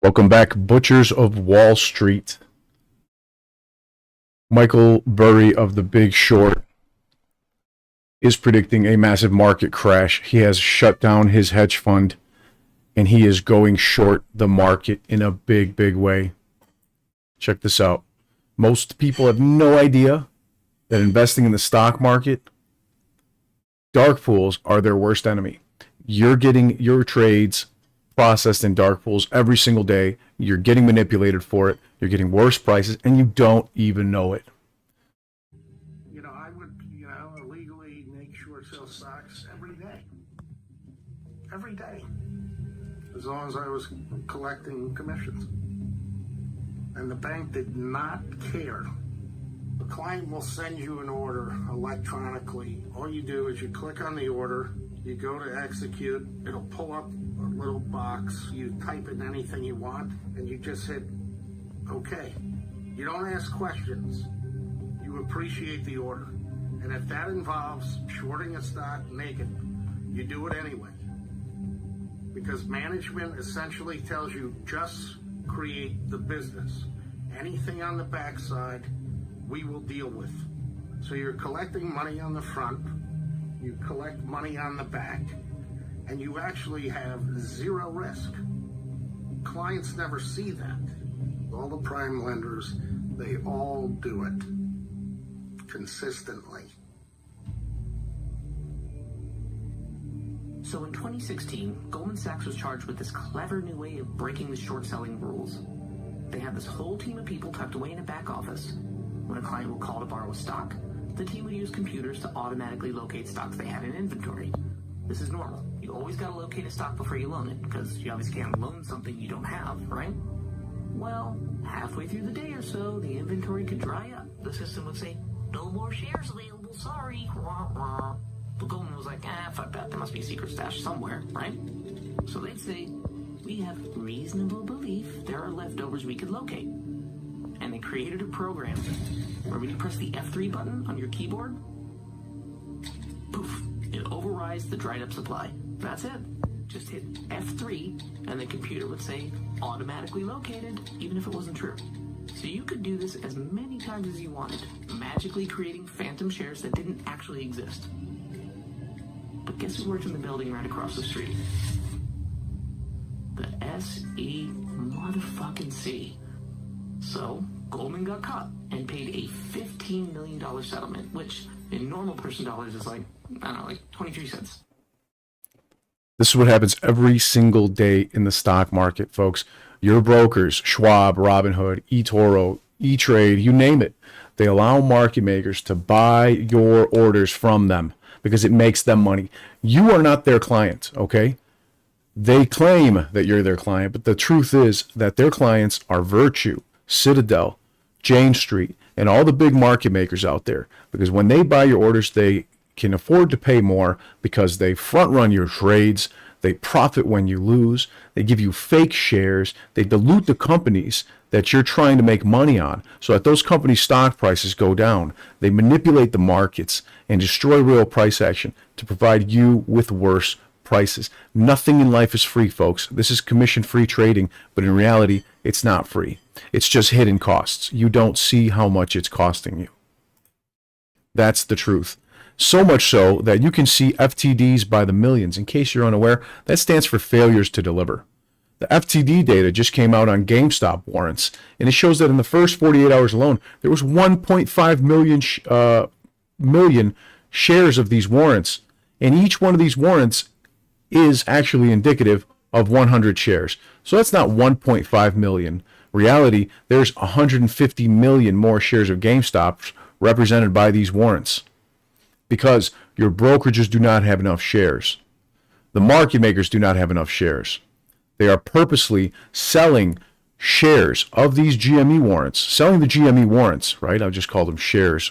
Welcome back, Butchers of Wall Street. Michael Burry of The Big Short is predicting a massive market crash. He has shut down his hedge fund, and he is going short the market in a big, big way. Check this out. Most people have no idea that investing in the stock market, dark pools are their worst enemy. You're getting your trades processed in dark pools every single day. You're getting manipulated for it. You're getting worse prices, and you don't even know it. I would, illegally make short sell stocks every day. Every day. As long as I was collecting commissions. And the bank did not care. The client will send you an order electronically. All you do is you click on the order, you go to execute, it'll pull up a little box, you type in anything you want, and you just hit OK. You don't ask questions. You appreciate the order. And if that involves shorting a stock naked, you do it anyway. Because management essentially tells you just create the business. Anything on the backside, we will deal with. So you're collecting money on the front, you collect money on the back, and you actually have zero risk. Clients never see that. All the prime lenders, they all do it consistently. So in 2016, Goldman Sachs was charged with this clever new way of breaking the short selling rules. They had this whole team of people tucked away in a back office. When a client would call to borrow a stock, the team would use computers to automatically locate stocks they had in inventory. This is normal. You always gotta locate a stock before you loan it, because you obviously can't loan something you don't have, right? Well, halfway through the day or so, the inventory could dry up. The system would say, "No more shares available, sorry." But Goldman was like, fuck that, there must be a secret stash somewhere, right? So they'd say, "We have reasonable belief there are leftovers we could locate." And they created a program where when you press the F3 button on your keyboard, poof, it overrides the dried up supply. That's it. Just hit F3 and the computer would say, "Automatically located," even if it wasn't true. So you could do this as many times as you wanted, magically creating phantom shares that didn't actually exist. But guess who worked in the building right across the street? The SE motherfucking C. So Goldman got caught and paid a $15 million settlement, which in normal person dollars is like 23 cents. This is what happens every single day in the stock market, folks. Your brokers, Schwab, Robinhood, eToro, E-Trade, you name it, they allow market makers to buy your orders from them because it makes them money. You are not their client, okay? They claim that you're their client, but the truth is that their clients are Virtue, Citadel, Jane Street, and all the big market makers out there. Because when they buy your orders, they can afford to pay more because they front run your trades, they profit when you lose, they give you fake shares, they dilute the companies that you're trying to make money on so that those companies' stock prices go down. They manipulate the markets and destroy real price action to provide you with worse prices. Nothing in life is free, folks. This is commission-free trading, but in reality, it's not free. It's just hidden costs. You don't see how much it's costing you. That's the truth. So much so that you can see FTD'S by the millions. In case you're unaware, that stands for failures to deliver. The FTD data just came out on Gamestop warrants, and it shows that in the first 48 hours alone, there was 1.5 million shares of these warrants, and each one of these warrants is actually indicative of 100 shares. So that's not 1.5 million. Reality, there's 150 million more shares of GameStop represented by these warrants because your brokerages do not have enough shares. The market makers do not have enough shares. They are purposely selling shares of these GME warrants, selling the GME warrants, right? I'll just call them shares,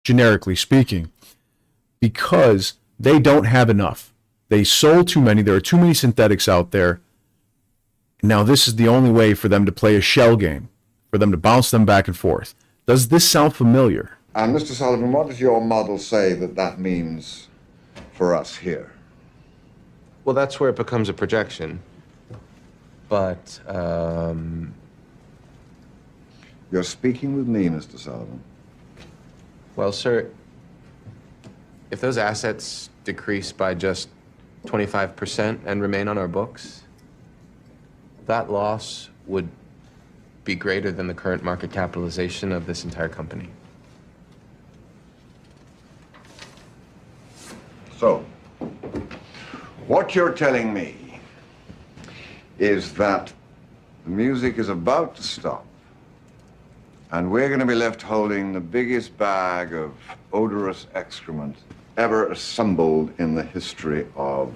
generically speaking, because they don't have enough. They sold too many. There are too many synthetics out there. Now, this is the only way for them to play a shell game, for them to bounce them back and forth. Does this sound familiar? And Mr. Sullivan, what does your model say that means for us here? Well, that's where it becomes a projection. But, You're speaking with me, Mr. Sullivan. well, sir, if those assets decrease by just 25% and remain on our books, that loss would be greater than the current market capitalization of this entire company. So, what you're telling me is that the music is about to stop, and we're going to be left holding the biggest bag of odorous excrement ever assembled in the history of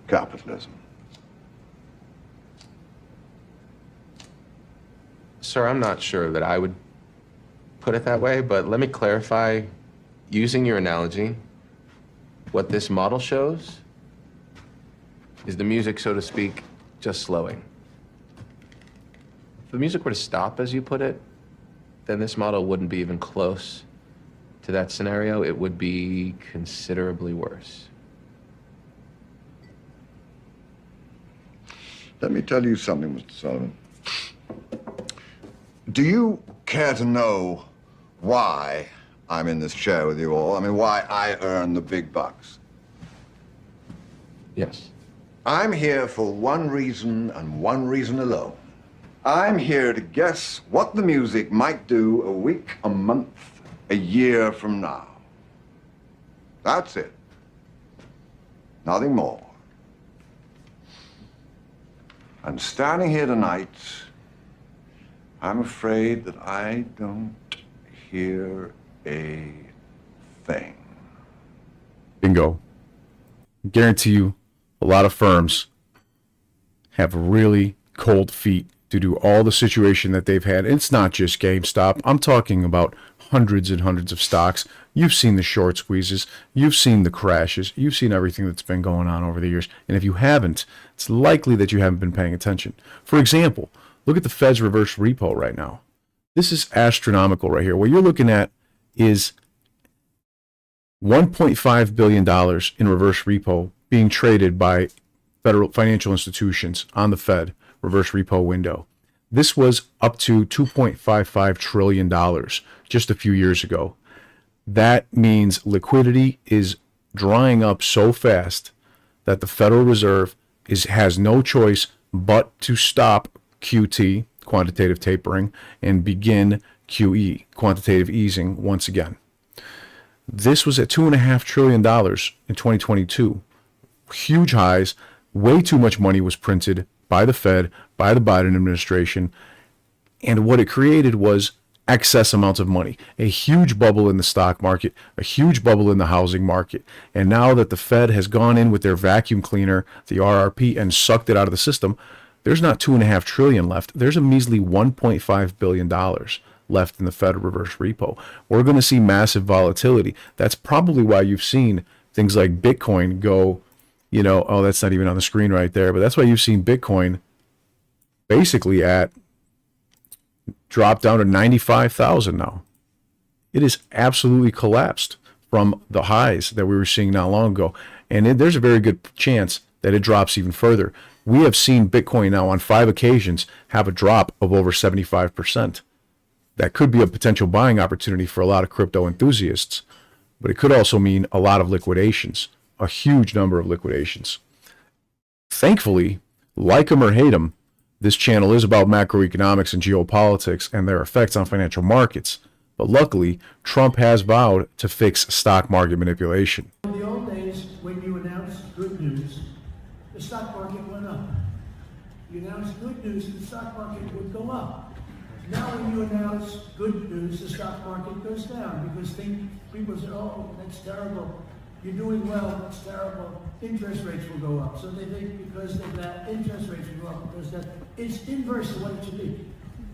capitalism. Sir, I'm not sure that I would put it that way, but let me clarify, using your analogy, what this model shows is the music, so to speak, just slowing. If the music were to stop, as you put it, then this model wouldn't be even close to that scenario. It would be considerably worse. Let me tell you something, Mr. Sullivan. Do you care to know why I'm in this chair with you all? I mean, why I earn the big bucks? Yes. I'm here for one reason and one reason alone. I'm here to guess what the music might do a week, a month, a year from now. That's it. Nothing more. And standing here tonight, I'm afraid that I don't hear a thing. Bingo. Guarantee you, a lot of firms have really cold feet due to all the situation that they've had. It's not just GameStop. I'm talking about hundreds and hundreds of stocks. You've seen the short squeezes. You've seen the crashes. You've seen everything that's been going on over the years. And if you haven't, it's likely that you haven't been paying attention. For example, look at the Fed's reverse repo right now. This is astronomical right here. What you're looking at is $1.5 billion in reverse repo being traded by federal financial institutions on the Fed reverse repo window. This was up to $2.55 trillion just a few years ago. That means liquidity is drying up so fast that the Federal Reserve has no choice but to stop QT, quantitative tapering, and begin QE, quantitative easing, once again. This was at $2.5 trillion in 2022. Huge highs. Way too much money was printed by the Fed, by the Biden administration, and what it created was excess amounts of money, a huge bubble in the stock market, a huge bubble in the housing market. And now that the Fed has gone in with their vacuum cleaner, the RRP, and sucked it out of the system, there's not $2.5 trillion left. There's a measly $1.5 billion left in the Fed reverse repo. We're going to see massive volatility. That's probably why you've seen things like Bitcoin go, oh, that's not even on the screen right there, but that's why you've seen Bitcoin basically drop down to 95,000 now. It is absolutely collapsed from the highs that we were seeing not long ago. And there's a very good chance that it drops even further. We have seen Bitcoin now on 5 occasions have a drop of over 75%. That could be a potential buying opportunity for a lot of crypto enthusiasts, but it could also mean a lot of liquidations, a huge number of liquidations. Thankfully, like them or hate them, this channel is about macroeconomics and geopolitics and their effects on financial markets. But luckily, Trump has vowed to fix stock market manipulation. In the old days, when you announced good news, the stock market went up. You announced good news, the stock market would go up. Now when you announce good news, the stock market goes down because people say, oh, that's terrible. You're doing well, that's terrible. Interest rates will go up. So they think because of that, interest rates will go up because that. It's inverse to what it should be.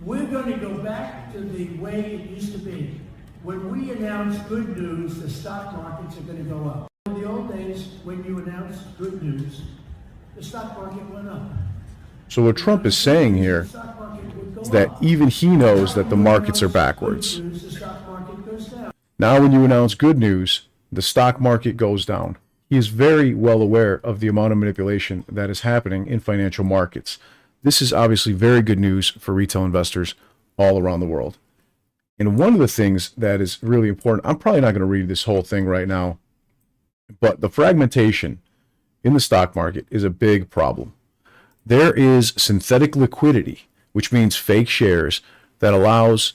We're going to go back to the way it used to be. When we announce good news, the stock markets are going to go up. In the old days, when you announced good news, the stock market went up. So what Trump is saying here is that even he knows that the markets are backwards. Now when you announce good news, the stock market goes down. he is very well aware of the amount of manipulation that is happening in financial markets. This is obviously very good news for retail investors all around the world. And one of the things that is really important, I'm probably not going to read this whole thing right now, but the fragmentation in the stock market is a big problem. There is synthetic liquidity, which means fake shares, that allows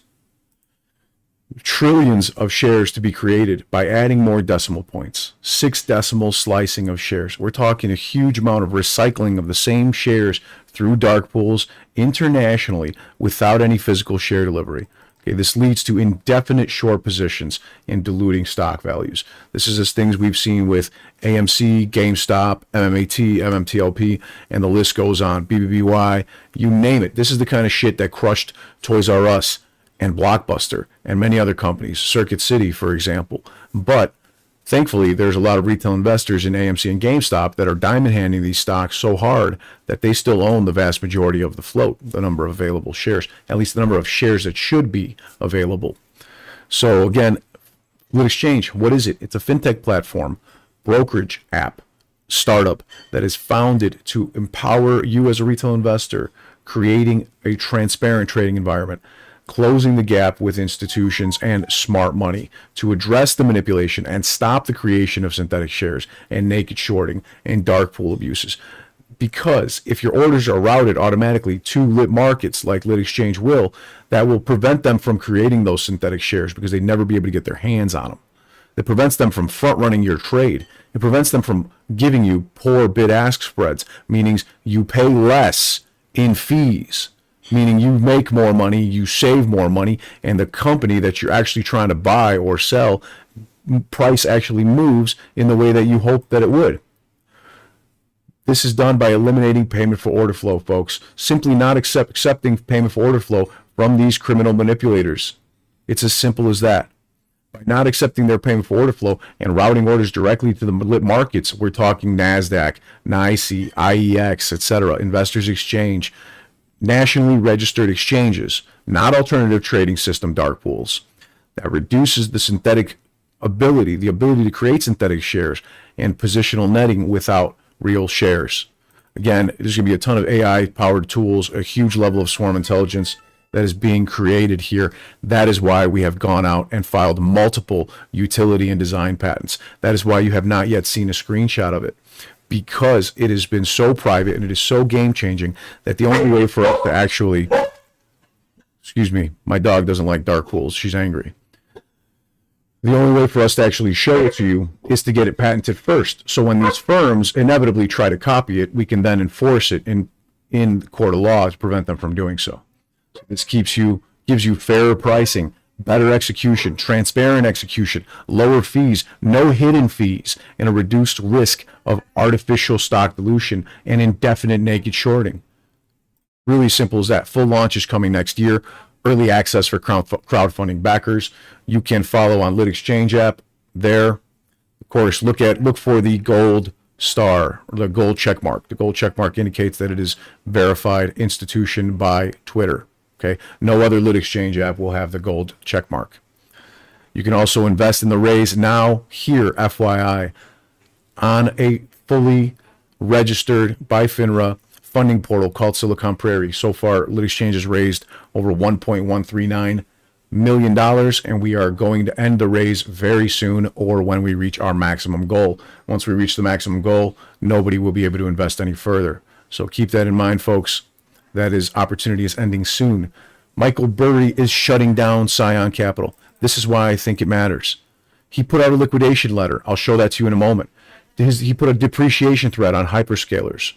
trillions of shares to be created by adding more decimal points, 6 decimal slicing of shares. We're talking a huge amount of recycling of the same shares through dark pools internationally without any physical share delivery. Okay, this leads to indefinite short positions and diluting stock values. This is as things we've seen with AMC, Gamestop, MMAT, MMTLP, and the list goes on, BBBY, you name it. This is the kind of shit that crushed Toys R Us and Blockbuster and many other companies, Circuit City, for example. But thankfully, there's a lot of retail investors in AMC and GameStop that are diamond handing these stocks so hard that they still own the vast majority of the float, the number of available shares, at least the number of shares that should be available. So again, Lit Exchange, what is it? It's a fintech platform, brokerage app, startup that is founded to empower you as a retail investor, creating a transparent trading environment, closing the gap with institutions and smart money to address the manipulation and stop the creation of synthetic shares and naked shorting and dark pool abuses. Because if your orders are routed automatically to lit markets like Lit Exchange will, that will prevent them from creating those synthetic shares because they'd never be able to get their hands on them. It prevents them from front running your trade. It prevents them from giving you poor bid-ask spreads, meaning you pay less in fees, meaning you make more money, you save more money, and the company that you're actually trying to buy or sell, price actually moves in the way that you hope that it would. This is done by eliminating payment for order flow, folks. Simply not accepting payment for order flow from these criminal manipulators. It's as simple as that. By not accepting their payment for order flow and routing orders directly to the lit markets, we're talking NASDAQ, NYSE, IEX, etc., Investors Exchange, nationally registered exchanges, not alternative trading system dark pools. That reduces the synthetic ability, the ability to create synthetic shares and positional netting without real shares. Again, there's going to be a ton of AI-powered tools, a huge level of swarm intelligence that is being created here. That is why we have gone out and filed multiple utility and design patents. That is why you have not yet seen a screenshot of it, because it has been so private and it is so game-changing that the only way for us to actually, excuse me, my dog doesn't like dark pools. She's angry. The only way for us to actually show it to you is to get it patented first. So when these firms inevitably try to copy it, we can then enforce it in the court of law to prevent them from doing so. This gives you fairer pricing, better execution, transparent execution, lower fees, no hidden fees, and a reduced risk of artificial stock dilution and indefinite naked shorting. Really simple as that. Full launch is coming next year. Early access for crowdfunding backers. You can follow on Lit Exchange app there. Of course, look for the gold star, or the gold check mark. The gold check mark indicates that it is verified institution by Twitter. Okay, no other Lit Exchange app will have the gold check mark. You can also invest in the raise now here, FYI, on a fully registered by FINRA funding portal called Silicon Prairie. So far, Lit Exchange has raised over $1.139 million, and we are going to end the raise very soon, or when we reach our maximum goal. Once we reach the maximum goal, nobody will be able to invest any further. So keep that in mind, folks. That is, opportunity is ending soon. Michael Burry is shutting down Scion Capital. This is why I think it matters. He put out a liquidation letter. I'll show that to you in a moment. He put a depreciation threat on hyperscalers.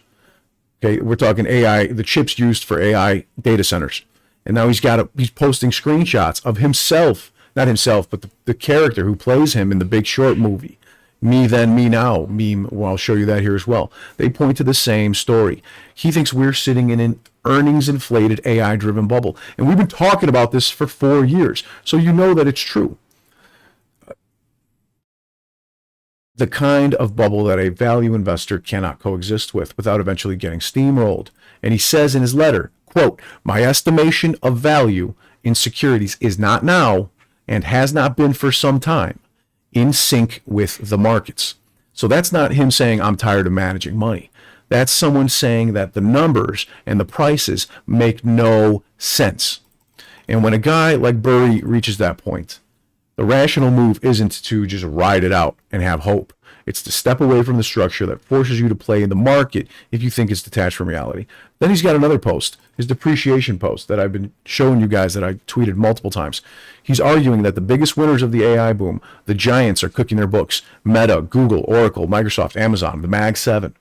Okay, we're talking AI, the chips used for AI data centers. And now he's posting screenshots of himself, not himself, but the character who plays him in the Big Short movie. Me then, me now meme. Well, I'll show you that here as well. They point to the same story. He thinks we're sitting in an earnings inflated AI driven bubble. And we've been talking about this for 4 years. So you know that it's true. The kind of bubble that a value investor cannot coexist with without eventually getting steamrolled. And he says in his letter, quote, "My estimation of value in securities is not now and has not been for some time in sync with the markets. So that's not him saying, I'm tired of managing money. That's someone saying that the numbers and the prices make no sense. And when a guy like Burry reaches that point, the rational move isn't to just ride it out and have hope. It's to step away from the structure that forces you to play in the market if you think it's detached from reality. Then he's got another post, his depreciation post that I've been showing you guys that I tweeted multiple times. He's arguing that the biggest winners of the AI boom, the giants, are cooking their books. Meta, Google, Oracle, Microsoft, Amazon, the Mag 7.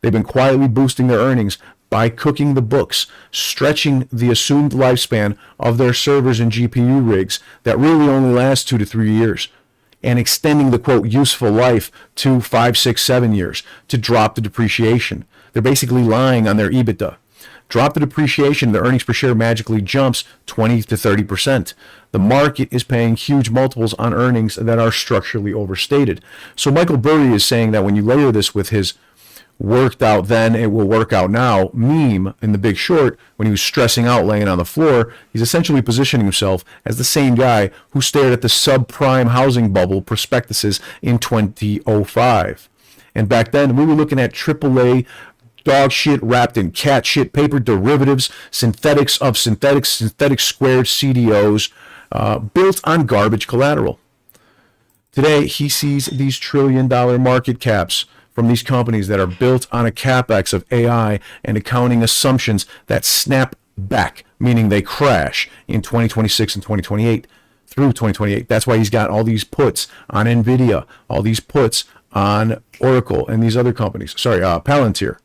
They've been quietly boosting their earnings by cooking the books, stretching the assumed lifespan of their servers and GPU rigs that really only last 2 to 3 years, and extending the, quote, useful life to 5, 6, 7 years to drop the depreciation. They're basically lying on their EBITDA. Drop the depreciation, the earnings per share magically jumps 20 to 30%. The market is paying huge multiples on earnings that are structurally overstated. So Michael Burry is saying that when you layer this with his worked out then, it will work out now meme in The Big Short, when he was stressing out laying on the floor, he's essentially positioning himself as the same guy who stared at the subprime housing bubble prospectuses in 2005. And back then, we were looking at AAA dog shit wrapped in cat shit, paper derivatives, synthetics of synthetics, synthetic squared CDOs, built on garbage collateral. Today, he sees these trillion-dollar market caps from these companies that are built on a capex of AI and accounting assumptions that snap back, meaning they crash in 2026 and 2028 through 2028. That's why he's got all these puts on NVIDIA, all these puts on Oracle and these other companies. Palantir.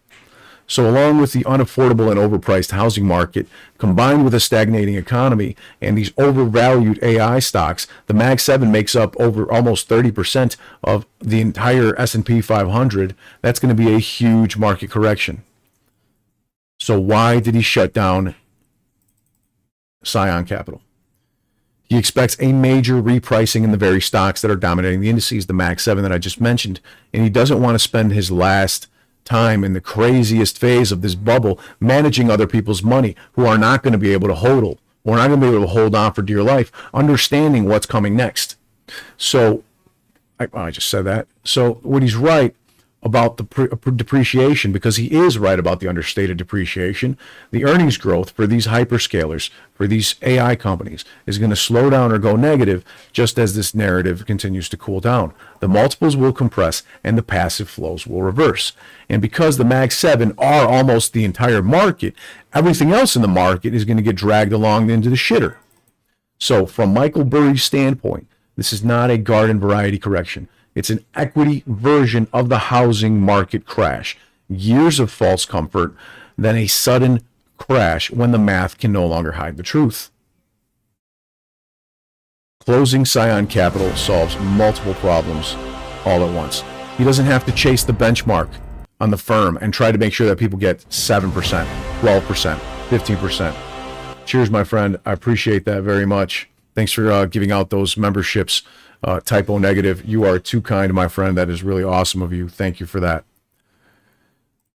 So along with the unaffordable and overpriced housing market, combined with a stagnating economy and these overvalued AI stocks, the Mag 7 makes up over almost 30% of the entire S&P 500. That's going to be a huge market correction. So why did he shut down Scion Capital? He expects a major repricing in the very stocks that are dominating the indices, the Mag 7 that I just mentioned, and he doesn't want to spend his last time in the craziest phase of this bubble managing other people's money who are not going to be able to hold or not going to be able to hold on for dear life, understanding what's coming next. So I just said that. So when he's right about the depreciation, because he is right about the understated depreciation, the earnings growth for these hyperscalers, for these AI companies, is going to slow down or go negative just as this narrative continues to cool down. The multiples will compress and the passive flows will reverse. And because the Mag 7 are almost the entire market, everything else in the market is going to get dragged along into the shitter. So from Michael Burry's standpoint, this is not a garden variety correction. It's an equity version of the housing market crash. Years of false comfort, then a sudden crash when the math can no longer hide the truth. Closing Scion Capital solves multiple problems all at once. He doesn't have to chase the benchmark on the firm and try to make sure that people get 7%, 12%, 15%. Cheers, my friend. I appreciate that very much. Thanks for giving out those memberships. Typo negative. You are too kind, my friend. That is really awesome of you. Thank you for that.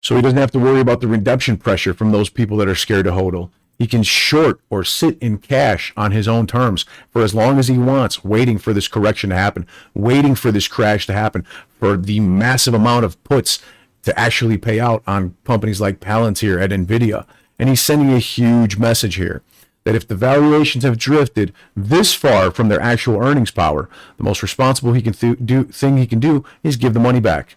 So he doesn't have to worry about the redemption pressure from those people that are scared to hodl. He can short or sit in cash on his own terms for as long as he wants, waiting for this correction to happen, waiting for this crash to happen, for the massive amount of puts to actually pay out on companies like Palantir at NVIDIA. And he's sending a huge message here that if the valuations have drifted this far from their actual earnings power, the most responsible thing he can do is give the money back.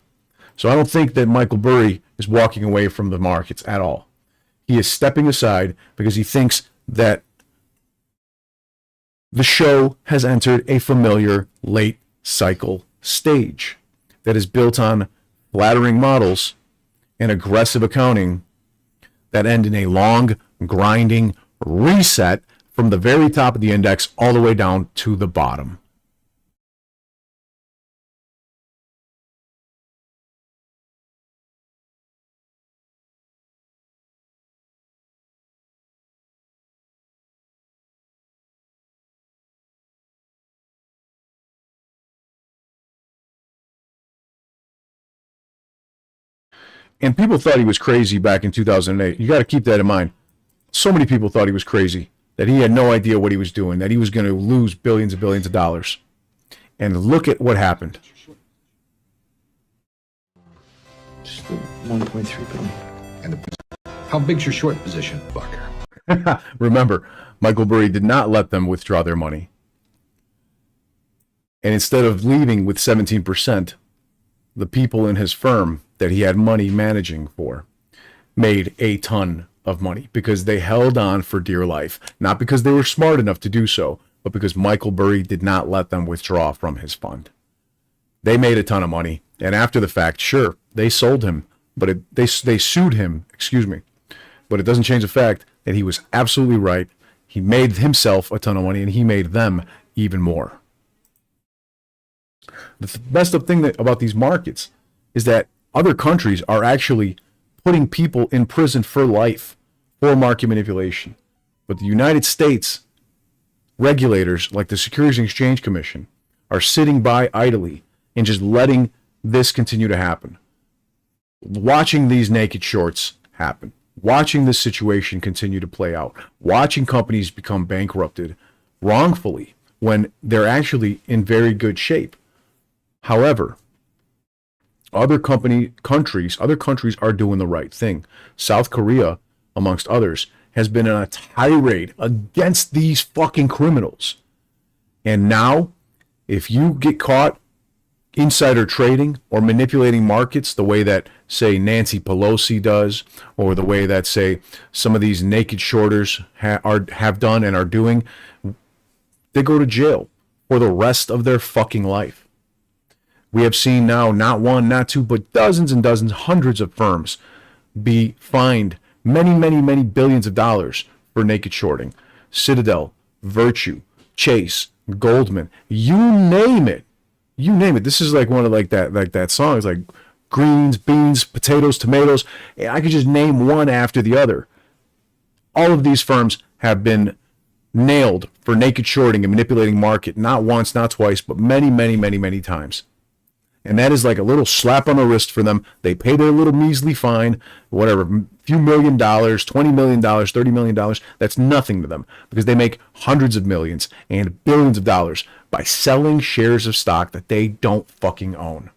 So I don't think that Michael Burry is walking away from the markets at all. He is stepping aside because he thinks that the show has entered a familiar late cycle stage that is built on flattering models and aggressive accounting that end in a long, grinding reset from the very top of the index all the way down to the bottom. And people thought he was crazy back in 2008. You got to keep that in mind. So many people thought he was crazy, that he had no idea what he was doing, that he was going to lose billions and billions of dollars. And look at what happened. Just the 1.3 billion. And how big's your short position, Bucker? Remember, Michael Burry did not let them withdraw their money. And instead of leaving with 17%, the people in his firm that he had money managing for made a ton of money because they held on for dear life. Not because they were smart enough to do so, but because Michael Burry did not let them withdraw from his fund. They made a ton of money. And after the fact, sure, they sold him, but they sued him, but it doesn't change the fact that he was absolutely right. He made himself a ton of money, and he made them even more. The messed up thing about these markets is that other countries are actually putting people in prison for life for market manipulation. But the United States regulators, like the Securities and Exchange Commission, are sitting by idly and just letting this continue to happen. Watching these naked shorts happen. Watching this situation continue to play out. Watching companies become bankrupted wrongfully when they're actually in very good shape. However, other countries are doing the right thing. South Korea, amongst others, has been on a tirade against these fucking criminals. And now, if you get caught insider trading or manipulating markets the way that, say, Nancy Pelosi does, or the way that, say, some of these naked shorters have done and are doing, they go to jail for the rest of their fucking life. We have seen now not one, not two, but dozens and dozens, hundreds of firms be fined many, many, many billions of dollars for naked shorting. Citadel, Virtue, Chase, Goldman, you name it. You name it. This is like one of that song. It's like greens, beans, potatoes, tomatoes. I could just name one after the other. All of these firms have been nailed for naked shorting and manipulating market, not once, not twice, but many, many, many, many times. And that is like a little slap on the wrist for them. They pay their little measly fine, whatever, few $1 million, $20 million, $30 million. That's nothing to them because they make hundreds of millions and billions of dollars by selling shares of stock that they don't fucking own.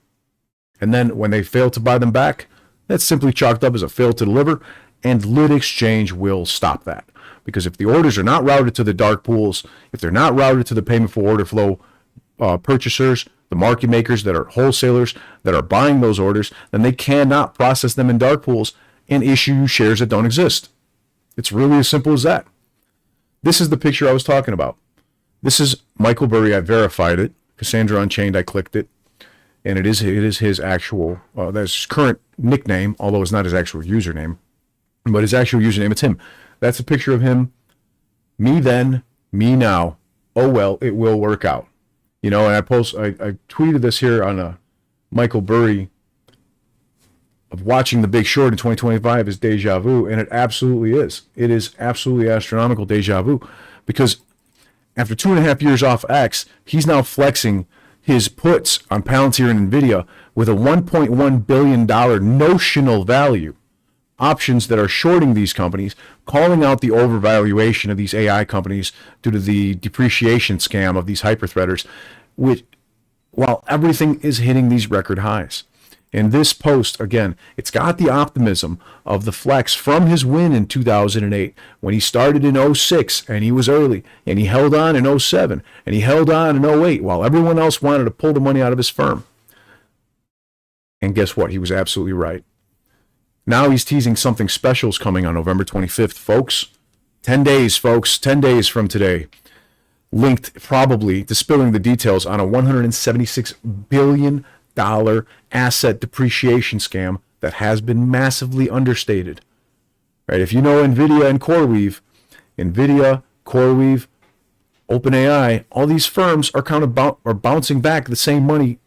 And then when they fail to buy them back, that's simply chalked up as a fail to deliver, and Lit Exchange will stop that. Because if the orders are not routed to the dark pools, if they're not routed to the payment for order flow purchasers, the market makers that are wholesalers that are buying those orders, then they cannot process them in dark pools and issue you shares that don't exist. It's really as simple as that. This is the picture I was talking about. This is Michael Burry. I verified it. Cassandra Unchained, I clicked it. And it is his actual, that's his current nickname, although it's not his actual username. But his actual username, it's him. That's a picture of him. Me then, me now. Oh well, it will work out. You know, and I tweeted this here on Michael Burry of watching The Big Short in 2025 is deja vu, and it absolutely is. It is absolutely astronomical deja vu because after 2.5 years off X, he's now flexing his puts on Palantir and NVIDIA with a $1.1 billion notional value. Options that are shorting these companies, calling out the overvaluation of these AI companies due to the depreciation scam of these hyperthreaders, while everything is hitting these record highs. And this post, again, it's got the optimism of the flex from his win in 2008 when he started in 06 and he was early and he held on in 07 and he held on in 08 while everyone else wanted to pull the money out of his firm. And guess what? He was absolutely right. Now he's teasing something special is coming on November 25th, folks. 10 days, folks. 10 days from today. Linked probably to spilling the details on a $176 billion asset depreciation scam that has been massively understated. Right? If you know NVIDIA and CoreWeave, OpenAI, all these firms are kind of bouncing back the same money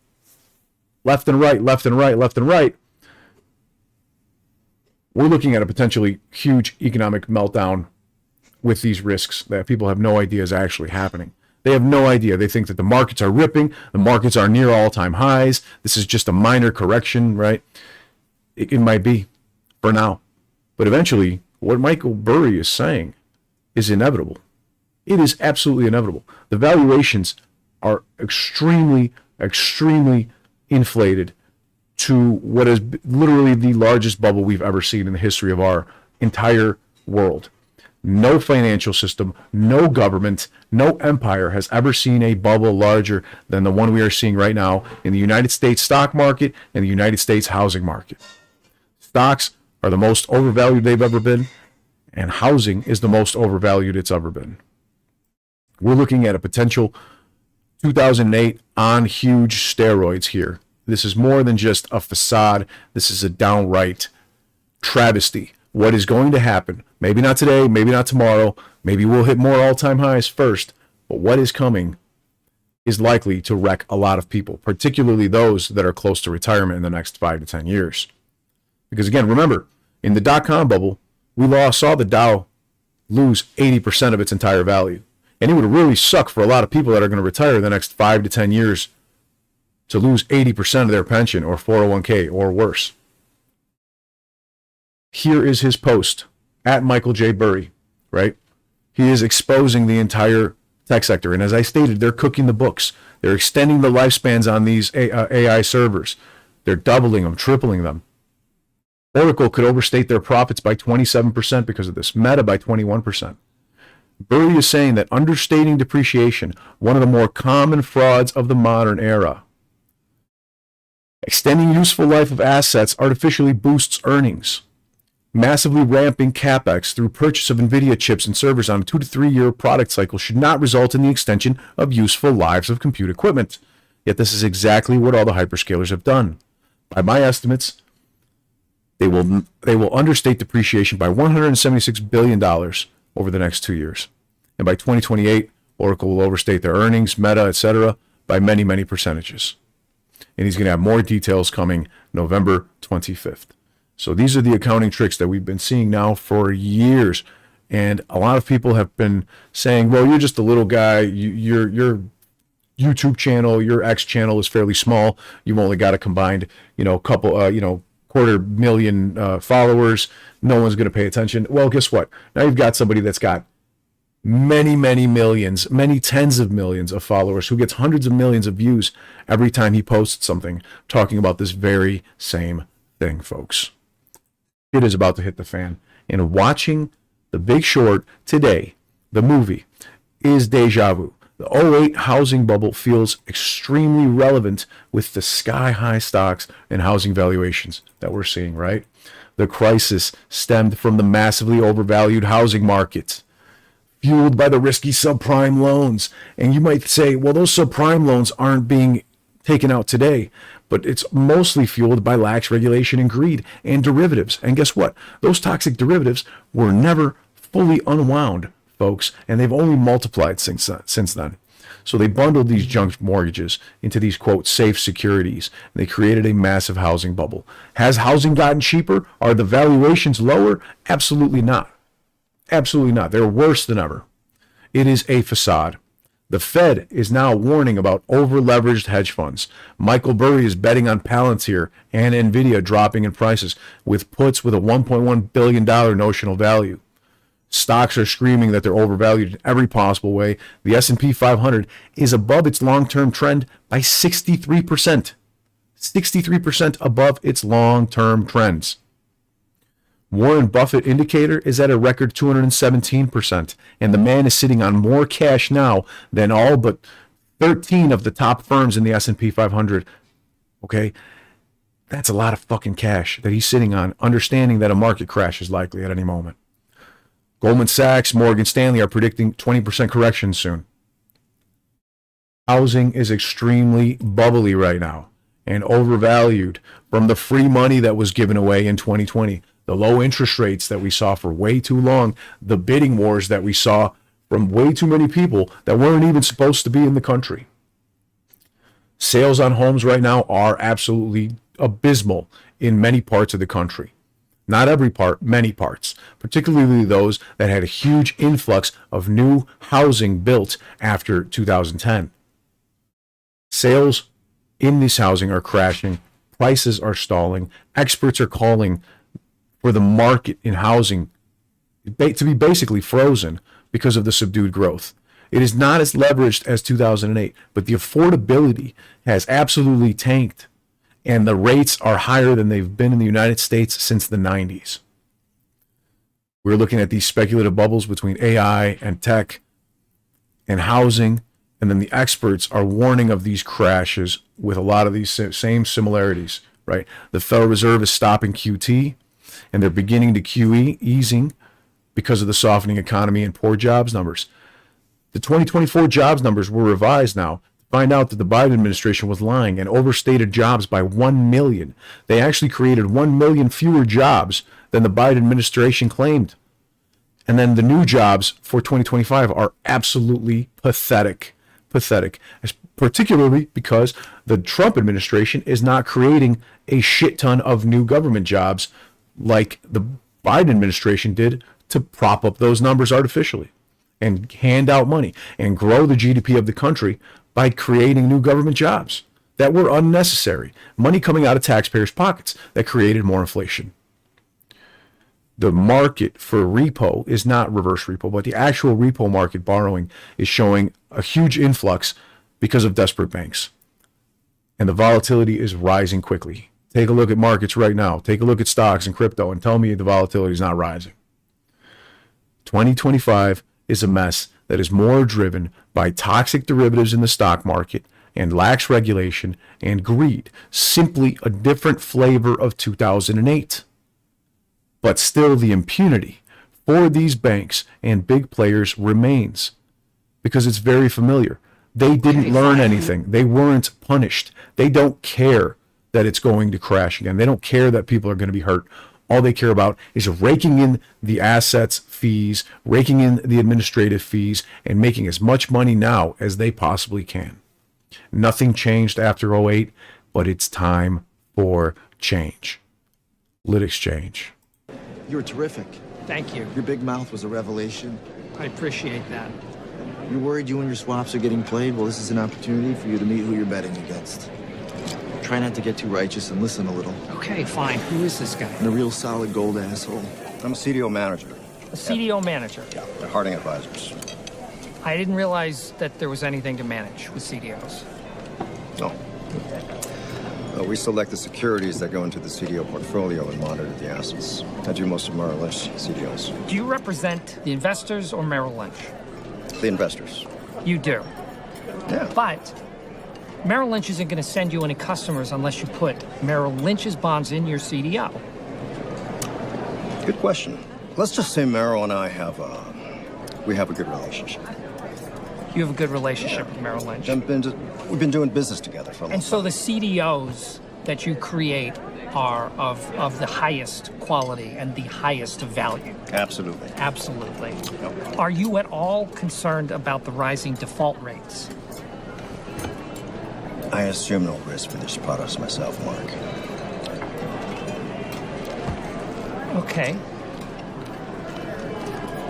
left and right, left and right, left and right. We're looking at a potentially huge economic meltdown with these risks that people have no idea is actually happening. They have no idea. They think that the markets are ripping. The markets are near all-time highs. This is just a minor correction, right? It might be for now. But eventually, what Michael Burry is saying is inevitable. It is absolutely inevitable. The valuations are extremely, extremely inflated to what is literally the largest bubble we've ever seen in the history of our entire world. No financial system, no government, no empire has ever seen a bubble larger than the one we are seeing right now in the United States stock market and the United States housing market. Stocks are the most overvalued they've ever been, and housing is the most overvalued it's ever been. We're looking at a potential 2008 on huge steroids here. This is more than just a facade. This is a downright travesty. What is going to happen? Maybe not today, maybe not tomorrow. Maybe we'll hit more all-time highs first. But what is coming is likely to wreck a lot of people, particularly those that are close to retirement in the next 5 to 10 years. Because again, remember, in the dot-com bubble, we saw the Dow lose 80% of its entire value. And it would really suck for a lot of people that are going to retire in the next 5 to 10 years to lose 80% of their pension or 401k or worse. Here is his post at Michael J. Burry, right? He is exposing the entire tech sector. And as I stated, they're cooking the books. They're extending the lifespans on these AI servers. They're doubling them, tripling them. Oracle could overstate their profits by 27% because of this. Meta by 21%. Burry is saying that understating depreciation, one of the more common frauds of the modern era. Extending useful life of assets artificially boosts earnings. Massively ramping capex through purchase of NVIDIA chips and servers on a 2 to 3 year product cycle should not result in the extension of useful lives of compute equipment. Yet this is exactly what all the hyperscalers have done. By my estimates, they will understate depreciation by $176 billion over the next 2 years. And by 2028, Oracle will overstate their earnings, Meta, etc., by many, many percentages. And he's going to have more details coming November 25th. So these are the accounting tricks that we've been seeing now for years. And a lot of people have been saying, well, you're just a little guy. Your YouTube channel, your X channel is fairly small. You've only got a combined, couple, 250,000 followers. No one's going to pay attention. Well, guess what? Now you've got somebody that's got many, many millions, many tens of millions of followers who gets hundreds of millions of views every time he posts something talking about this very same thing, folks. It is about to hit the fan. And watching The Big Short today, the movie, is deja vu. The '08 housing bubble feels extremely relevant with the sky-high stocks and housing valuations that we're seeing, right? The crisis stemmed from the massively overvalued housing market, fueled by the risky subprime loans. And you might say, well, those subprime loans aren't being taken out today, but it's mostly fueled by lax regulation and greed and derivatives. And guess what? Those toxic derivatives were never fully unwound, folks, and they've only multiplied since then. So they bundled these junk mortgages into these, quote, safe securities, and they created a massive housing bubble. Has housing gotten cheaper? Are the valuations lower? Absolutely not. Absolutely not. They're worse than ever. It is a facade. The Fed is now warning about over-leveraged hedge funds. Michael Burry is betting on Palantir and NVIDIA dropping in prices with puts with a $1.1 billion notional value. Stocks are screaming that they're overvalued in every possible way. The S&P 500 is above its long-term trend by 63%. 63% above its long-term trends. Warren Buffett indicator is at a record 217%, and the man is sitting on more cash now than all but 13 of the top firms in the S&P 500. Okay? That's a lot of fucking cash that he's sitting on, understanding that a market crash is likely at any moment. Goldman Sachs, Morgan Stanley are predicting 20% correction soon. Housing is extremely bubbly right now and overvalued from the free money that was given away in 2020. The low interest rates that we saw for way too long, the bidding wars that we saw from way too many people that weren't even supposed to be in the country. Sales on homes right now are absolutely abysmal in many parts of the country. Not every part, many parts, particularly those that had a huge influx of new housing built after 2010. Sales in this housing are crashing. Prices are stalling. Experts are calling for the market in housing to be basically frozen because of the subdued growth. It is not as leveraged as 2008, but the affordability has absolutely tanked. And the rates are higher than they've been in the United States since the 90s. We're looking at these speculative bubbles between AI and tech and housing. And then the experts are warning of these crashes with a lot of these same similarities, right? The Federal Reserve is stopping QT, and they're beginning to QE, easing because of the softening economy and poor jobs numbers. The 2024 jobs numbers were revised now to find out that the Biden administration was lying and overstated jobs by 1 million. They actually created 1 million fewer jobs than the Biden administration claimed. And then the new jobs for 2025 are absolutely pathetic. Pathetic, particularly because the Trump administration is not creating a shit ton of new government jobs like the Biden administration did to prop up those numbers artificially and hand out money and grow the GDP of the country by creating new government jobs that were unnecessary. Money coming out of taxpayers' pockets that created more inflation. The market for repo is not reverse repo, but the actual repo market borrowing is showing a huge influx because of desperate banks. And the volatility is rising quickly. Take a look at markets right now. Take a look at stocks and crypto and tell me the volatility is not rising. 2025 is a mess that is more driven by toxic derivatives in the stock market and lax regulation and greed. Simply a different flavor of 2008. But still the impunity for these banks and big players remains because it's very familiar. They didn't learn anything. They weren't punished. They don't care that it's going to crash again. They don't care that people are going to be hurt. All they care about is raking in the assets fees, raking in the administrative fees, and making as much money now as they possibly can. Nothing changed after 2008, but it's time for change. Lit exchange. You were terrific. Thank you. Your big mouth was a revelation. I appreciate that. You're worried you and your swaps are getting played? Well, this is an opportunity for you to meet who you're betting against. Try not to get too righteous and listen a little. Okay, fine. Who is this guy? And a real solid gold asshole. I'm a CDO manager. A CDO manager. Yeah, at Harding Advisors. I didn't realize that there was anything to manage with CDOs. No. We select the securities that go into the CDO portfolio and monitor the assets. I do most of Merrill Lynch CDOs. Do you represent the investors or Merrill Lynch? The investors. You do. Yeah. But Merrill Lynch isn't going to send you any customers unless you put Merrill Lynch's bonds in your CDO. Good question. Let's just say Merrill and I we have a good relationship. You have a good relationship with Merrill Lynch. We've been doing business together for a long And so time. the CDOs that you create are of the highest quality and the highest value. Absolutely. Absolutely. Yep. Are you at all concerned about the rising default rates? I assume no risk for these products myself, Mark. Okay.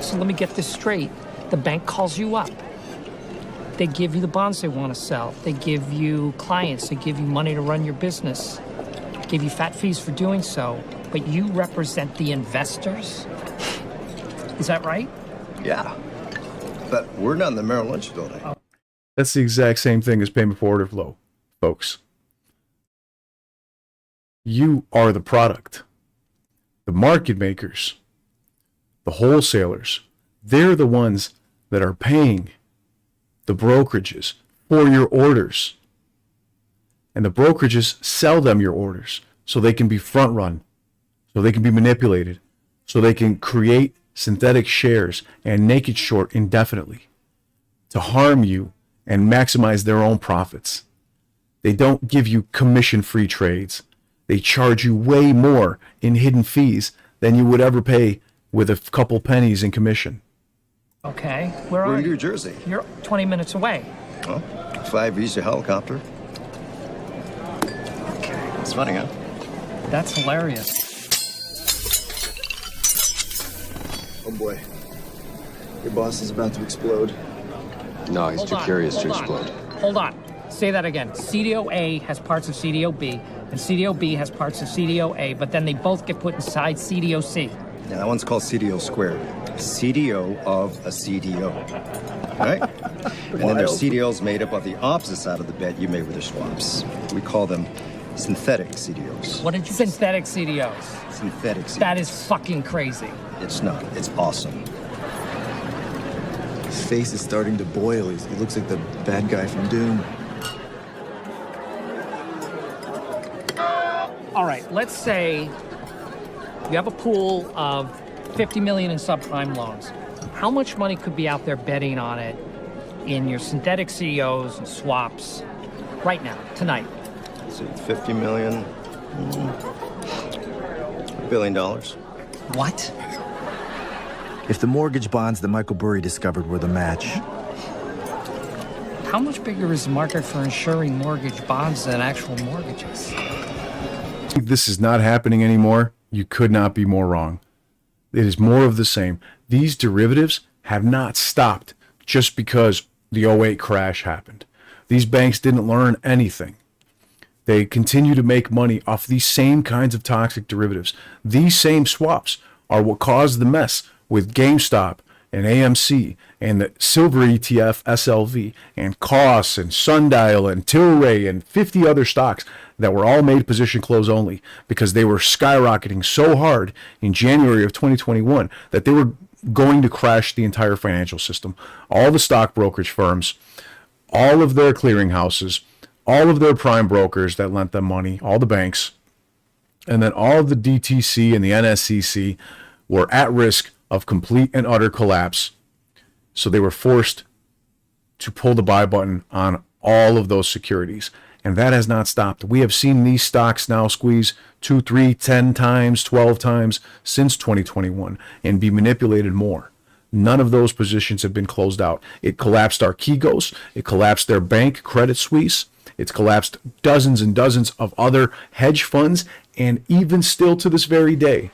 So let me get this straight. The bank calls you up. They give you the bonds they want to sell. They give you clients. They give you money to run your business. Give you fat fees for doing so. But you represent the investors? Is that right? Yeah. But we're not in the Merrill Lynch building. That's the exact same thing as payment for order flow, folks. You are the product. The market makers, the wholesalers, they're the ones that are paying the brokerages for your orders. And the brokerages sell them your orders so they can be front run, so they can be manipulated, so they can create synthetic shares and naked short indefinitely to harm you and maximize their own profits. They don't give you commission-free trades. They charge you way more in hidden fees than you would ever pay with a couple pennies in commission. Okay. Where are We're in you? New Jersey. You're 20 minutes away. Oh, 5 Visa helicopter. Okay. It's funny, huh? That's hilarious. Oh boy. Your boss is about to explode. No, he's too curious to explode. Hold on. Say that again. CDO A has parts of CDO B, and CDO B has parts of CDO A, but then they both get put inside CDO C. Yeah, that one's called CDO squared. CDO of a CDO. All right? And then there's CDOs made up of the opposite side of the bet you made with your swaps. We call them Synthetic CDOs. What did you synthetic CDOs? Synthetic CDOs. That is fucking crazy. It's not. It's awesome. His face is starting to boil. He looks like the bad guy from Doom. All right, let's say you have a pool of 50 million in subprime loans. How much money could be out there betting on it in your synthetic CEOs and swaps right now, tonight? So 50 million, $1 billion. What? If the mortgage bonds that Michael Burry discovered were the match, How much bigger is the market for insuring mortgage bonds than actual mortgages? This is not happening anymore. You could not be more wrong. It is more of the same. These derivatives have not stopped just because the '08 crash happened. These banks didn't learn anything. They continue to make money off these same kinds of toxic derivatives. These same swaps are what caused the mess with Gamestop and AMC and the silver ETF SLV and COS and Sundial and Tilray and 50 other stocks that were all made position close only because they were skyrocketing so hard in January of 2021 that they were going to crash the entire financial system. All the stock brokerage firms, all of their clearinghouses, all of their prime brokers that lent them money, all the banks, and then all of the DTC and the NSCC were at risk of complete and utter collapse. So they were forced to pull the buy button on all of those securities. And that has not stopped. We have seen these stocks now squeeze 2, 3, 10 times, 12 times since 2021 and be manipulated more. None of those positions have been closed out. It collapsed Archegos. It collapsed their bank, Credit Suisse. It's collapsed dozens and dozens of other hedge funds. And even still to this very day,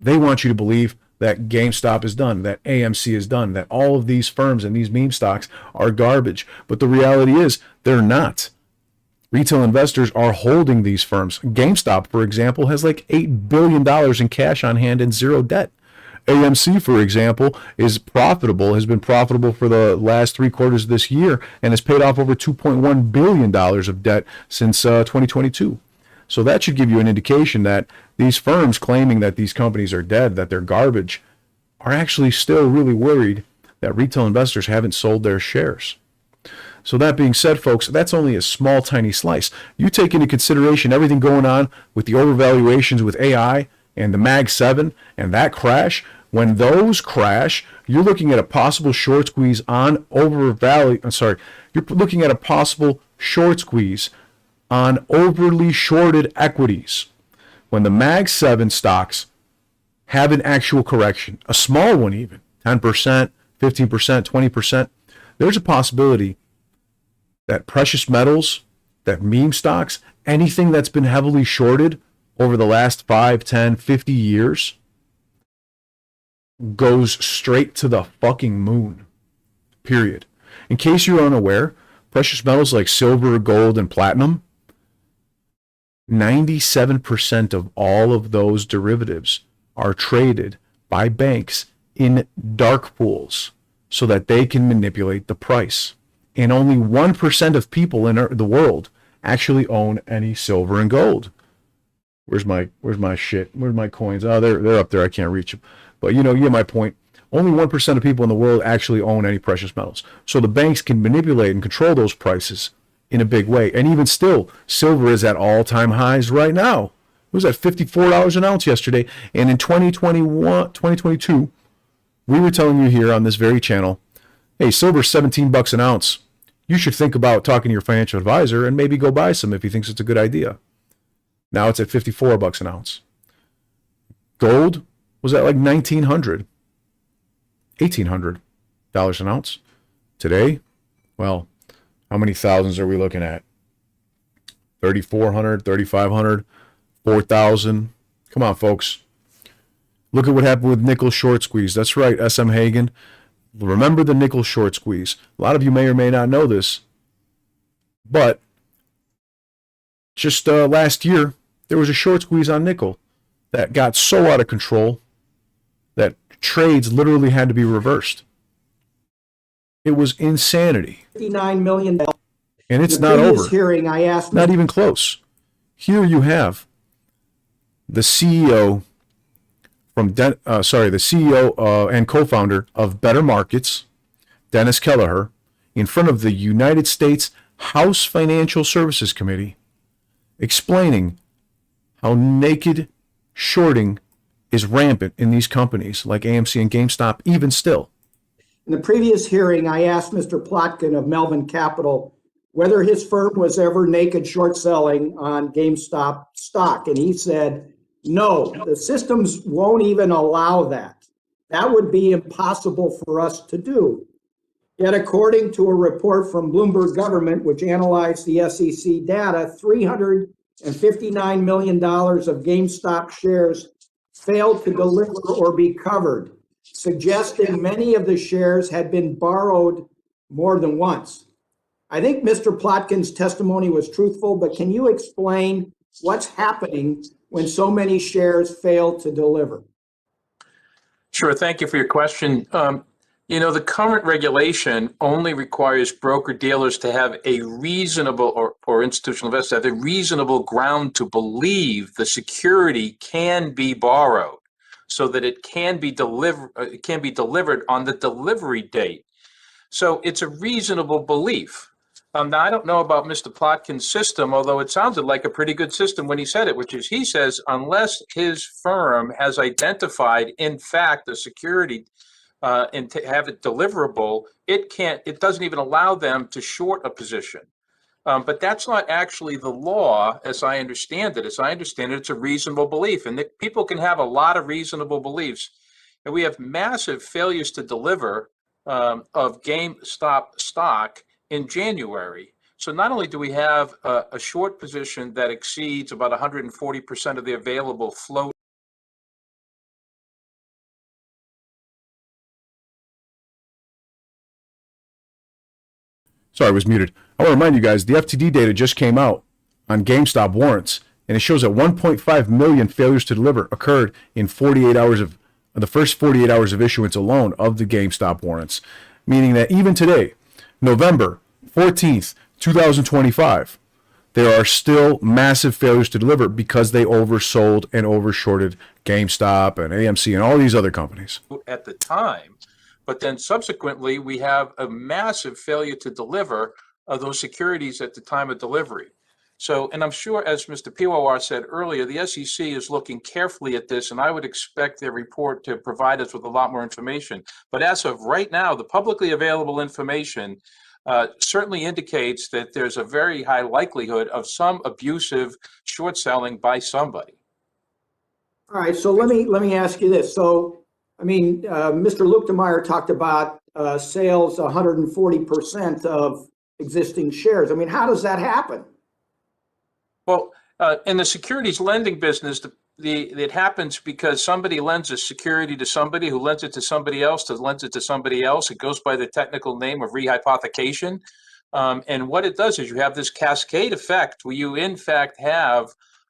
they want you to believe that GameStop is done, that AMC is done, that all of these firms and these meme stocks are garbage. But the reality is they're not. Retail investors are holding these firms. GameStop, for example, has like $8 billion in cash on hand and zero debt. AMC, for example, is profitable, has been profitable for the last 3 quarters of this year and has paid off over $2.1 billion of debt since 2022. So that should give you an indication that these firms claiming that these companies are dead, that they're garbage, are actually still really worried that retail investors haven't sold their shares. So that being said, folks, that's only a small, tiny slice. You take into consideration everything going on with the overvaluations with AI and the Mag 7 and that crash. When those crash, you're looking at a possible short squeeze on you're looking at a possible short squeeze on overly shorted equities. When the Mag 7 stocks have an actual correction, a small one even, 10%, 15%, 20%, there's a possibility that precious metals, that meme stocks, anything that's been heavily shorted over the last 5, 10, 50 years goes straight to the fucking moon. Period. In case you're unaware, precious metals like silver, gold, and platinum, 97% of all of those derivatives are traded by banks in dark pools so that they can manipulate the price. And only 1% of people in the world actually own any silver and gold. Where's my shit? Where's my coins? Oh, they're up there. I can't reach them. But you get my point. Only 1% of people in the world actually own any precious metals. So the banks can manipulate and control those prices in a big way. And even still, silver is at all-time highs right now. It was at $54 an ounce yesterday. And in 2022, we were telling you here on this very channel, hey, silver's $17 an ounce. You should think about talking to your financial advisor and maybe go buy some if he thinks it's a good idea. Now it's at $54 an ounce. Gold was at like $1,900, $1,800 an ounce. Today, well, how many thousands are we looking at? 3,400, 3,500, 4,000. Come on, folks. Look at what happened with nickel short squeeze. That's right, SM Hagen. Remember the nickel short squeeze. A lot of you may or may not know this, but just last year, there was a short squeeze on nickel that got so out of control that trades literally had to be reversed. It was insanity. $59 million And it's In the not previous over. hearing, I asked Not even close. Here you have the CEO the CEO and co-founder of Better Markets, Dennis Kelleher, in front of the United States House Financial Services Committee, explaining how naked shorting is rampant in these companies like AMC and GameStop, even still. In the previous hearing, I asked Mr. Plotkin of Melvin Capital whether his firm was ever naked short selling on GameStop stock, and he said, no, the systems won't even allow that. That would be impossible for us to do. Yet, according to a report from Bloomberg Government, which analyzed the SEC data, $359 million of GameStop shares failed to deliver or be covered, suggesting many of the shares had been borrowed more than once. I think Mr. Plotkin's testimony was truthful, but can you explain what's happening when so many shares fail to deliver? Sure. Thank you for your question. The current regulation only requires broker-dealers to have a reasonable, or institutional investors have a reasonable ground to believe the security can be borrowed, so that it can be delivered on the delivery date. So it's a reasonable belief. Now, I don't know about Mr. Plotkin's system, although it sounded like a pretty good system when he said it, which is he says unless his firm has identified, in fact, the security and to have it deliverable, it doesn't even allow them to short a position. But that's not actually the law, as I understand it. As I understand it, it's a reasonable belief, and that people can have a lot of reasonable beliefs. And we have massive failures to deliver of GameStop stock in January. So not only do we have a short position that exceeds about 140% of the available float. Sorry, I was muted. I want to remind you guys, the FTD data just came out on GameStop warrants, and it shows that 1.5 million failures to deliver occurred in the first 48 hours of issuance alone of the GameStop warrants, meaning that even today, November 14th, 2025, there are still massive failures to deliver because they oversold and overshorted GameStop and AMC and all these other companies. At the time, but then subsequently we have a massive failure to deliver those securities at the time of delivery. So, and I'm sure, as Mr. Piwawar said earlier, the SEC is looking carefully at this, and I would expect their report to provide us with a lot more information. But as of right now, the publicly available information certainly indicates that there's a very high likelihood of some abusive short selling by somebody. All right, so let me ask you this. So, I mean, Mr. Luchtenmeyer talked about sales 140% of existing shares. I mean, how does that happen? Well, in the securities lending business, it happens because somebody lends a security to somebody who lends it to somebody else to lends it to somebody else. It goes by the technical name of rehypothecation. And what it does is you have this cascade effect where you, in fact, have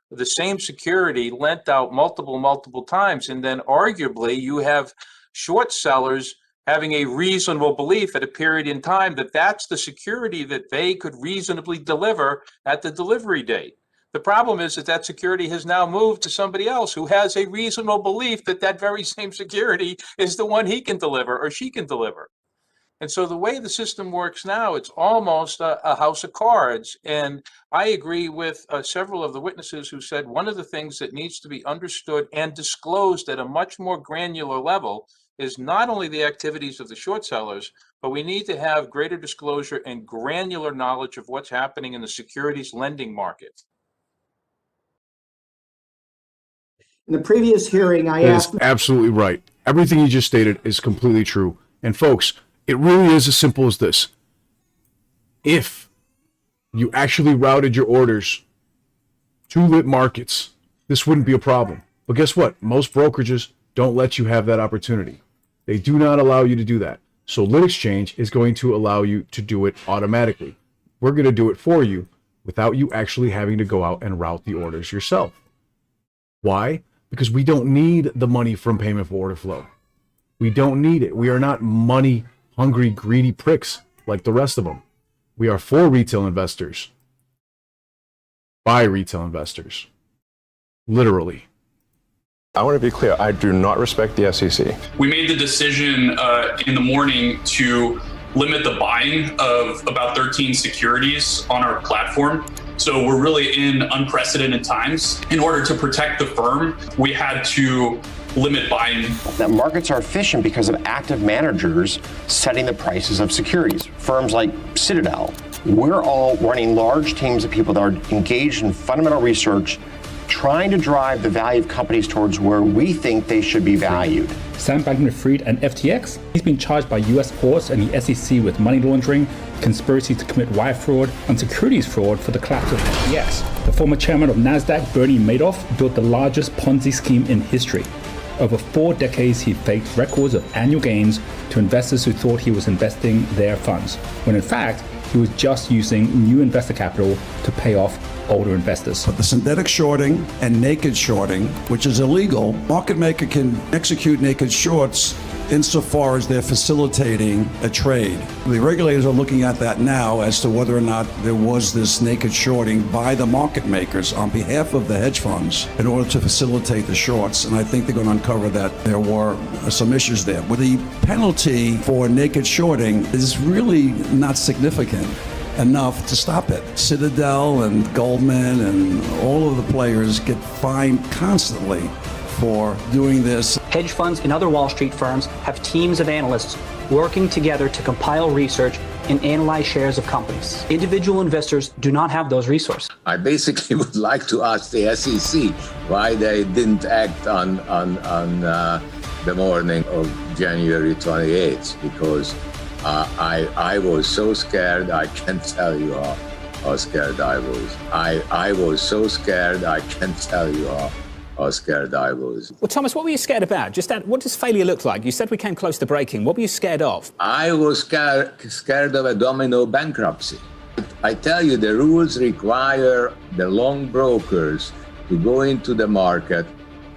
the same security lent out multiple times. And then arguably you have short sellers having a reasonable belief at a period in time that that's the security that they could reasonably deliver at the delivery date. The problem is that that security has now moved to somebody else who has a reasonable belief that that very same security is the one he can deliver or she can deliver. And so the way the system works now, it's almost a house of cards. And I agree with several of the witnesses who said one of the things that needs to be understood and disclosed at a much more granular level is not only the activities of the short sellers, but we need to have greater disclosure and granular knowledge of what's happening in the securities lending market. In the previous hearing, I asked... That is absolutely right. Everything you just stated is completely true. And folks, it really is as simple as this. If you actually routed your orders to lit markets, this wouldn't be a problem. But guess what? Most brokerages don't let you have that opportunity. They do not allow you to do that. So Lit Exchange is going to allow you to do it automatically. We're going to do it for you without you actually having to go out and route the orders yourself. Why? Because we don't need the money from payment for order flow. We don't need it. We are not money hungry, greedy pricks like the rest of them. We are for retail investors. By retail investors. Literally. I want to be clear, I do not respect the SEC. We made the decision in the morning to limit the buying of about 13 securities on our platform. So we're really in unprecedented times. In order to protect the firm, we had to limit buying. That markets are efficient because of active managers setting the prices of securities. Firms like Citadel, we're all running large teams of people that are engaged in fundamental research, trying to drive the value of companies towards where we think they should be valued. Sam Bankman-Fried and FTX, he's been charged by US courts and the SEC with money laundering, conspiracy to commit wire fraud, and securities fraud for the collapse of FTX. The former chairman of NASDAQ, Bernie Madoff, built the largest Ponzi scheme in history. Over 4 decades, he faked records of annual gains to investors who thought he was investing their funds, when in fact, he was just using new investor capital to pay off older investors. But the synthetic shorting and naked shorting, which is illegal, market maker can execute naked shorts insofar as they're facilitating a trade. The regulators are looking at that now as to whether or not there was this naked shorting by the market makers on behalf of the hedge funds in order to facilitate the shorts, and I think they're going to uncover that there were some issues there. But the penalty for naked shorting is really not significant enough to stop it. Citadel and Goldman and all of the players get fined constantly for doing this. Hedge funds and other Wall Street firms have teams of analysts working together to compile research and analyze shares of companies. Individual investors do not have those resources. I basically would like to ask the SEC why they didn't act on the morning of January 28th, because I was so scared, I can't tell you how scared I was. I was so scared, I can't tell you how scared I was. Well, Thomas, what were you scared about? What does failure look like? You said we came close to breaking. What were you scared of? I was scared of a domino bankruptcy. I tell you, the rules require the long brokers to go into the market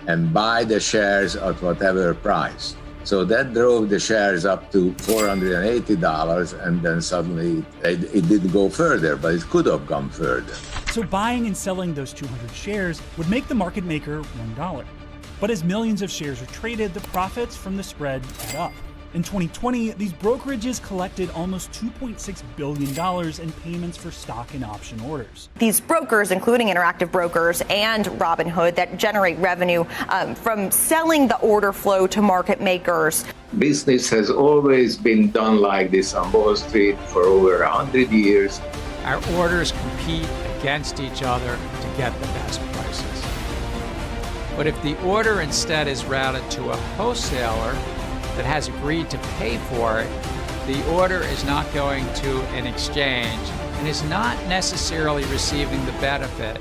and buy the shares at whatever price. So that drove the shares up to $480, and then suddenly it didn't go further, but it could have gone further. So buying and selling those 200 shares would make the market maker $1. But as millions of shares are traded, the profits from the spread add up. In 2020, these brokerages collected almost $2.6 billion in payments for stock and option orders. These brokers, including Interactive Brokers and Robinhood, that generate revenue from selling the order flow to market makers. Business has always been done like this on Wall Street for over 100 years. Our orders compete against each other to get the best prices. But if the order instead is routed to a wholesaler that has agreed to pay for it, the order is not going to an exchange and is not necessarily receiving the benefit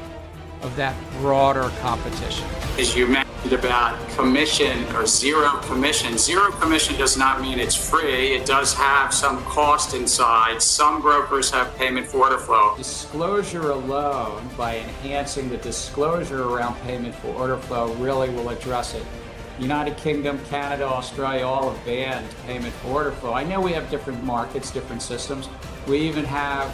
of that broader competition. As you mentioned about commission or zero commission does not mean it's free. It does have some cost inside. Some brokers have payment for order flow. Disclosure alone, by enhancing the disclosure around payment for order flow, really will address it. United Kingdom, Canada, Australia, all have banned payment for order flow. I know we have different markets, different systems. We even have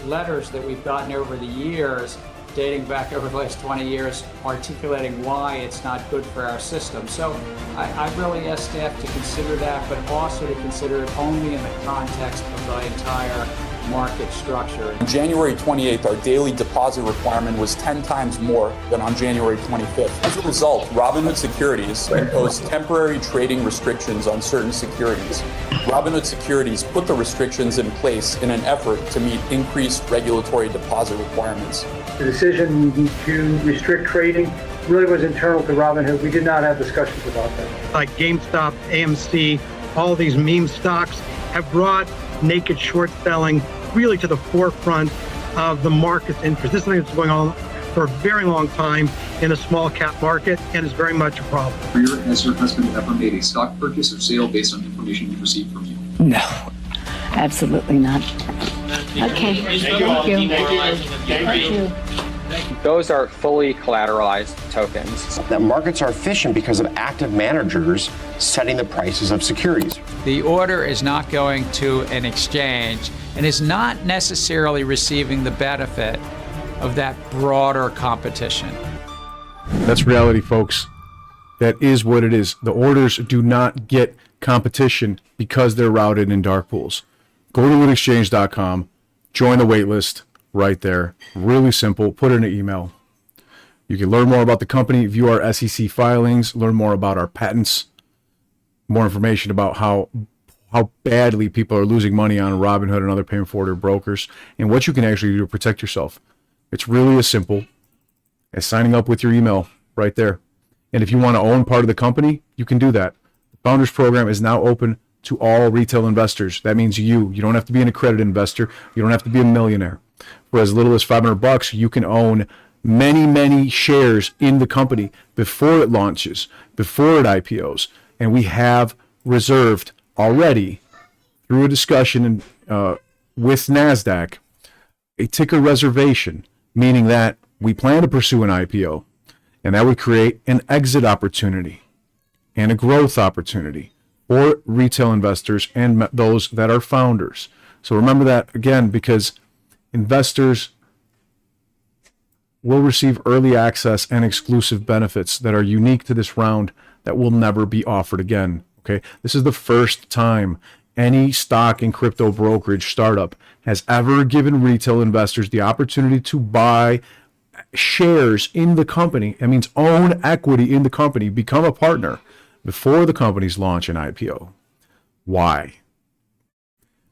letters that we've gotten over the years, dating back over the last 20 years, articulating why it's not good for our system. So I really ask staff to consider that, but also to consider it only in the context of the entire market structure. On January 28th, our daily deposit requirement was 10 times more than on January 25th. As a result, Robinhood Securities imposed temporary trading restrictions on certain securities. Robinhood Securities put the restrictions in place in an effort to meet increased regulatory deposit requirements. The decision to restrict trading really was internal to Robinhood. We did not have discussions about that. Like Gamestop, AMC, all these meme stocks have brought naked short selling really to the forefront of the market's interest. This is something that's going on for a very long time in the small cap market and is very much a problem. Has your husband ever made a stock purchase or sale based on information he received from you? No, absolutely not. Okay, thank you. Thank you. Those are fully collateralized tokens. That markets are efficient because of active managers setting the prices of securities. The order is not going to an exchange and is not necessarily receiving the benefit of that broader competition. That's reality, folks. That is what it is. The orders do not get competition because they're routed in dark pools. Go to woodexchange.com, join the waitlist right there. Really simple. Put in an email. You can learn more about the company, view our SEC filings, learn more about our patents, more information about how badly people are losing money on Robinhood and other payment for order brokers, and what you can actually do to protect yourself. It's really as simple as signing up with your email right there. And if you want to own part of the company, you can do that. The Founders Program is now open to all retail investors. That means you. You don't have to be an accredited investor. You don't have to be a millionaire. For as little as $500, you can own many, many shares in the company before it launches, before it IPOs. And we have reserved already, through a discussion with NASDAQ, a ticker reservation, meaning that we plan to pursue an IPO, and that would create an exit opportunity and a growth opportunity for retail investors and those that are founders. So remember that, again, because investors will receive early access and exclusive benefits that are unique to this round that will never be offered again. Okay, this is the first time any stock and crypto brokerage startup has ever given retail investors the opportunity to buy shares in the company. That means own equity in the company, become a partner before the company's launch and IPO. Why?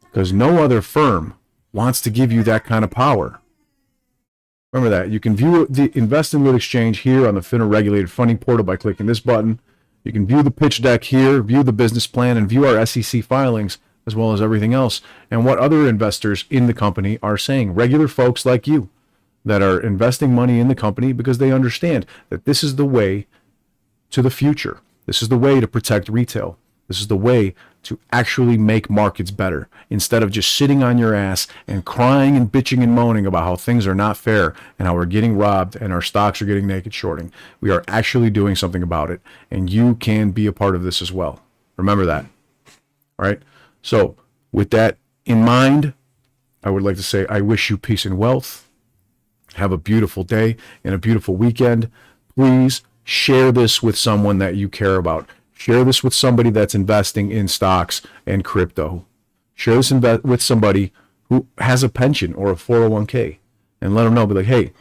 Because no other firm wants to give you that kind of power. Remember that. You can view the Invest in Wood Exchange here on the FINRA regulated funding portal by clicking this button. You can view the pitch deck here, view the business plan, and view our SEC filings, as well as everything else, and what other investors in the company are saying. Regular folks like you that are investing money in the company because they understand that this is the way to the future. This is the way to protect retail. This is the way to actually make markets better, instead of just sitting on your ass and crying and bitching and moaning about how things are not fair and how we're getting robbed and our stocks are getting naked shorting. We are actually doing something about it, and you can be a part of this as well. Remember that. All right? So with that in mind, I would like to say I wish you peace and wealth. Have a beautiful day and a beautiful weekend. Please share this with someone that you care about. Share this with somebody that's investing in stocks and crypto. Share this with somebody who has a pension or a 401k, and let them know. Be like, hey,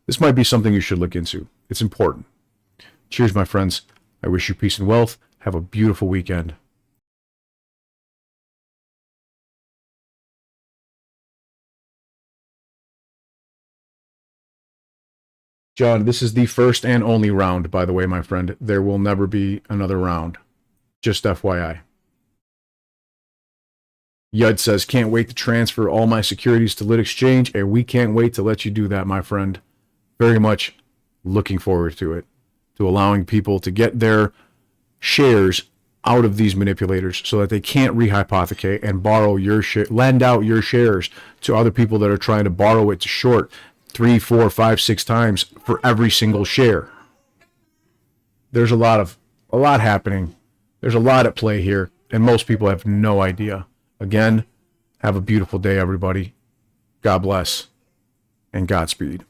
this might be something you should look into. It's important. Cheers, my friends. I wish you peace and wealth. Have a beautiful weekend. John, this is the first and only round, by the way, my friend. There will never be another round. Just FYI. Yud says, can't wait to transfer all my securities to Lit Exchange, and we can't wait to let you do that, my friend. Very much looking forward to it, to allowing people to get their shares out of these manipulators so that they can't rehypothecate and borrow your lend out your shares to other people that are trying to borrow it to short 3, 4, 5, 6 times for every single share. There's a lot happening. There's a lot at play here, and most people have no idea. Again, have a beautiful day, everybody. God bless, and Godspeed.